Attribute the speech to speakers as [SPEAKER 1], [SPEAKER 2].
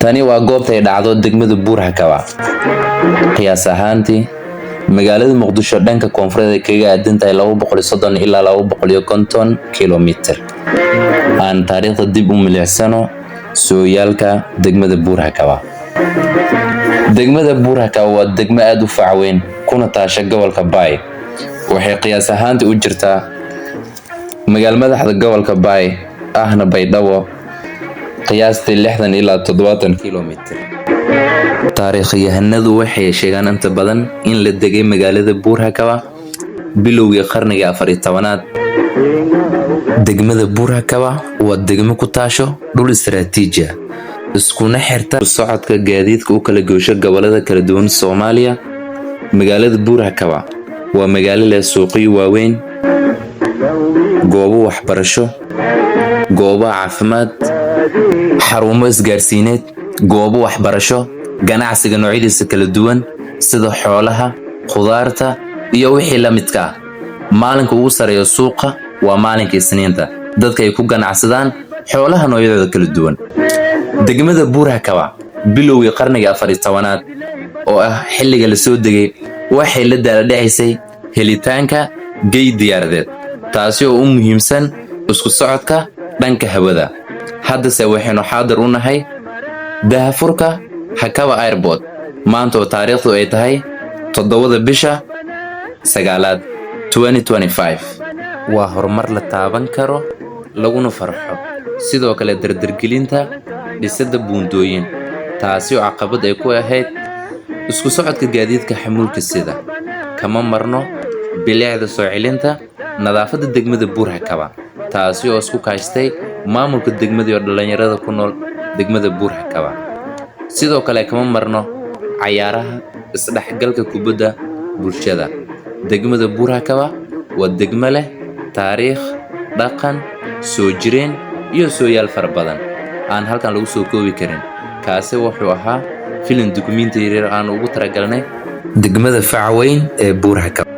[SPEAKER 1] tani waa goobta ay dhacdo degmada Buur-Hakaba. qiyaas ahaantii magaalada Muqdisho dhanka koonfureed kaga aadantahay 230 ilaa 250 kiiloomitir. aan taariikhda dib u milicsano sooyaalka degmada Buur-Hakaba. degmada Buur-Hakaba waa degmo aad u fac weyn kuna taasha gobolka Bay. waxay qiyaas ahaantii u jirtaa magaal madaxda gobolka Bay ahna Baydhabo qiyaastii 60 ilaa 70 kiiloomitir. taariikhyahanadu waxay sheegaan inta badan in la degay magaalada Buur-Hakaba bilowgii qarniga 14aad. degmada Buur-Hakaba waa degmo ku taasho dhul istiraatiiji ah iskuna xirta socodka gaadiidka u kala goosho gobolada kala duwan Soomaaliya. magaalada Buur-Hakaba waa magaalo leh suuqyo waaweyn, goobo waxbarasho, goobo caafimaad, xarumo isgaarsiineed, goobo waxbarasho, ganacsiga noocyadiisa kala duwan sida xoolaha, khudaarta iyo wixii la midka ah. maalinka ugu sareeyo suuqa waa maalinka Isniinta, dadka ay ku ganacsadaan xoolaha noocyadooda kala duwan. degmada Buur-Hakaba bilowgii qarniga 14aad oo ah xilliga la soo degay waxay la daaladhacisay helitaanka geey diyaaradeed, taasi oo u muhiimsan isku socodka dhanka hawada. haddase waxaynu xaadir u nahay daahfurka Hakaba Airport maanta oo taariikhdu ay tahay 7 bisha 9 2025. waa horumar la taaban karo laguna farxo. sidoo kale dardargelinta dhisida buundooyin, taasi oo caqabad ay ku ahayd isku socodka gaadiidka xamuulka sida. kama marno bilicda soo celinta nadaafadda degmada Buur-Hakaba, taasi oo isku kaashtay maamulka degmada iyo dhalinyarada ku nool degmada Buur-Hakaba. sidoo kale kama marno cayaaraha isdhexgalka kubadda bulshada. degmada Buur-Hakaba waa degmo leh taariikh, dhaqan, soo jireen iyo sooyaal fara badan aan halkan lagu soo koobi karin. kaasi wuxuu ahaa filim dukumeenti yar aan ugu talagalnay degmada fac weyn ee Buur-Hakaba.